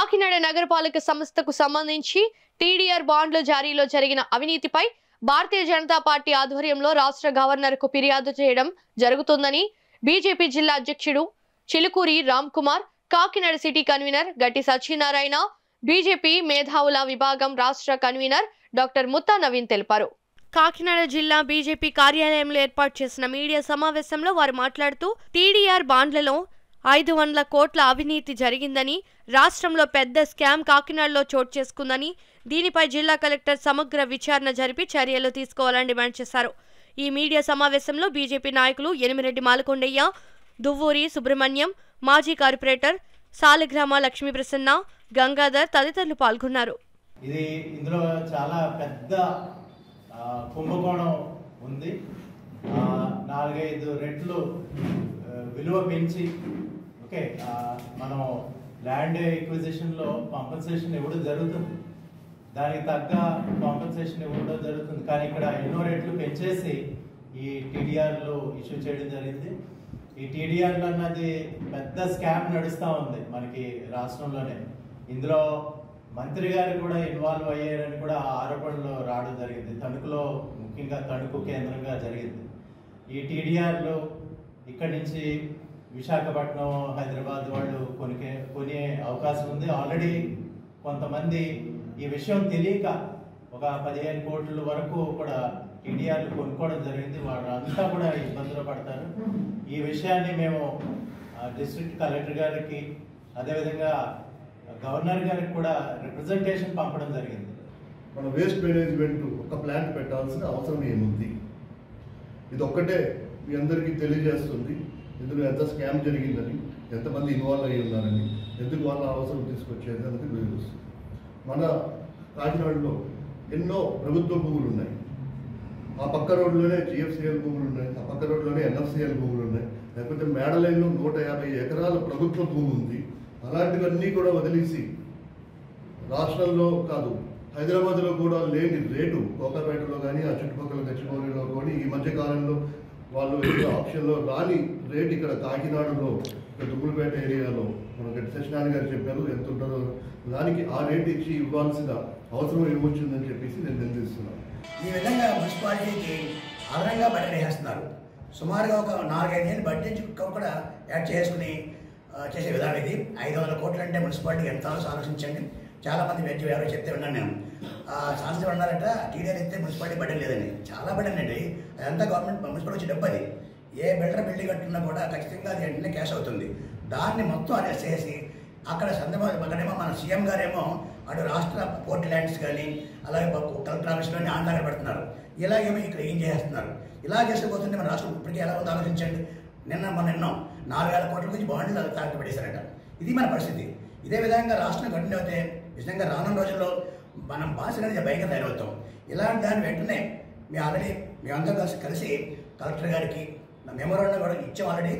కాకినాడ నగరపాలక సంస్థకు సంబంధించి టీడీఆర్ బాండ్ల జారీలో జరిగిన అవినీతిపై భారతీయ జనతా పార్టీ ఆధ్వర్యంలో రాష్ట్ర గవర్నర్కు ఫిర్యాదు చేయడం జరుగుతుందని బీజేపీ జిల్లా అధ్యక్షుడు చిలుకూరి రామ్ కుమార్, కాకినాడ సిటీ కన్వీనర్ గట్టి సత్యనారాయణ, బీజేపీ మేధావుల విభాగం రాష్ట్ర కన్వీనర్ డాక్టర్ ముత్తా నవీన్ తెలిపారు. కాకినాడ జిల్లా బీజేపీ కార్యాలయంలో ఏర్పాటు చేసిన మీడియా సమావేశంలో వారు మాట్లాడుతూ టీడీఆర్ బాండ్లలో 500 కోట్ల అవినీతి జరిగిందని, రాష్ట్రంలో పెద్ద స్కామ్ కాకినాడలో చోటు చేసుకుందని, దీనిపై జిల్లా కలెక్టర్ సమగ్ర విచారణ జరిపి చర్యలు తీసుకోవాలని డిమాండ్ చేశారు. ఈ మీడియా సమావేశంలో బీజేపీ నాయకులు ఎనిమిరెడ్డి మాలకొండయ్య, దువ్వూరి సుబ్రహ్మణ్యం, మాజీ కార్పొరేటర్ సాలిగ్రామ లక్ష్మీప్రసన్న, గంగాధర్ తదితరులు పాల్గొన్నారు. ఇందులో చాలా పెద్ద కుంభకోణం ఉంది. 4-5 రెట్లు విలువ పెంచి మనం ల్యాండ్ ఎక్విజిషన్లో కాంపెన్సేషన్ ఇవ్వడం జరుగుతుంది. దానికి తగ్గ కాంపెన్సేషన్ ఇవ్వడం జరుగుతుంది. కానీ ఇక్కడ ఎన్నో రెట్లు పెంచేసి ఈ టీడీఆర్లు ఇష్యూ చేయడం జరిగింది. ఈ టీడీఆర్లు అన్నది పెద్ద స్కామ్ నడుస్తూ ఉంది మనకి రాష్ట్రంలోనే. ఇందులో మంత్రి గారు కూడా ఇన్వాల్వ్ అయ్యారని కూడా ఆరోపణలు రావడం జరిగింది. తణుకులో ముఖ్యంగా తణుకు కేంద్రంగా జరిగింది. ఈ టీడీఆర్లు ఇక్కడి నుంచి విశాఖపట్నం, హైదరాబాద్ వాళ్ళు కొనే అవకాశం ఉంది. ఆల్రెడీ కొంతమంది ఈ విషయం తెలియక ఒక 15 కోట్ల వరకు కూడా టీడీఆర్లు కొనుక్కోవడం జరిగింది. వాళ్ళంతా కూడా ఇబ్బందులు పడతారు. ఈ విషయాన్ని మేము డిస్ట్రిక్ట్ కలెక్టర్ గారికి, అదేవిధంగా గవర్నర్ గారికి కూడా రిప్రజెంటేషన్ పంపడం జరిగింది. మన వేస్ట్ మేనేజ్మెంట్ ఒక ప్లాంట్ పెట్టాల్సిన అవసరం ఏముంది? ఇది ఒక్కటే మీ అందరికీ తెలియజేస్తుంది. ఇందులో ఎంత స్కామ్ జరిగిందని, ఎంతమంది ఇన్వాల్వ్ అయ్యి ఉన్నారని, ఎందుకు వాళ్ళ అవసరం తీసుకొచ్చేది అనేది వివరిస్తుంది. మన కాకినాడలో ఎన్నో ప్రభుత్వ భూములు ఉన్నాయి. ఆ పక్క రోడ్లోనే జిఎఫ్సిఎల్ భూములు ఉన్నాయి, ఆ పక్క రోడ్లోనే ఎన్ఎఫ్సిఎల్ భూములు ఉన్నాయి. లేకపోతే మేడలైన్లో 150 ఎకరాల ప్రభుత్వ భూమి ఉంది. అలాంటివన్నీ కూడా వదిలేసి రాష్ట్రంలో కాదు, హైదరాబాద్లో కూడా లేని రేటు కోకాపేటలో కానీ, ఆ చుట్టుపక్కల గచ్చిబౌలిలో కానీ ఈ మధ్య కాలంలో వాళ్ళు ఆప్షన్లో రాని రేటు ఇక్కడ కాకినాడలో, దుమ్ములపేట ఏరియాలో మన గట్టి సత్యనారాయణ గారు చెప్పారు ఎంత ఉంటుందో. దానికి ఆ రేటు ఇచ్చి ఇవ్వాల్సిన అవసరం ఏమొచ్చిందని చెప్పేసి నేను నిందిస్తున్నాను. ఈ విధంగా మున్సిపాలిటీకి అదనంగా బడ్జెట్ వేస్తున్నారు. సుమారుగా ఒక 4-5 ఏళ్ళు బడ్జెట్ కూడా యాడ్ చేసుకుని చేసే విధానం ఇది. 500 కోట్లు అంటే మున్సిపాలిటీకి ఎంత ఆలోచించండి. చాలామంది ఎవరో చెప్తే ఉన్నాను నేను. సాంసలు ఉన్నారట టీడీఆర్ ఇస్తే మున్సిపాలిటీ బడ్జెట్ లేదని. చాలా బడ్జెట్ అండి. అదంతా గవర్నమెంట్ మున్సిపాలిటీ వచ్చే డబ్బు. అది ఏ బిల్డింగ్ కట్టుకున్నా కూడా ఖచ్చితంగా అది వెంటనే క్యాష్ అవుతుంది. దాన్ని మొత్తం అరెస్ట్ చేసి అక్కడ అక్కడేమో మన సీఎం గారేమో అటు రాష్ట్ర పోర్ట్ ల్యాండ్స్ కానీ, అలాగే కలెక్టర్ ఆఫీస్లోని ఆందోళన పెడుతున్నారు. ఇలాగేమో ఇక్కడ ఏం చేస్తున్నారు? ఇలా చేసిపోతుంటే మన రాష్ట్రం ఇప్పటికీ ఎలా ఉందో ఆలోచించండి. మన ఎన్నో 4,000 కోట్ల గురించి బాండ్లు తాకి పెట్టేశారట. ఇది మన పరిస్థితి. ఇదే విధంగా రాష్ట్రం కంటిన్యూ అయితే నిజంగా రానున్న రోజుల్లో మనం బాధ్యత భయంగా తయారవుతాం. ఇలాంటి దాన్ని వెంటనే మేమంతా కలిసి కలెక్టర్ గారికి మెమోరాండం కూడా ఇచ్చాం ఆల్రెడీ.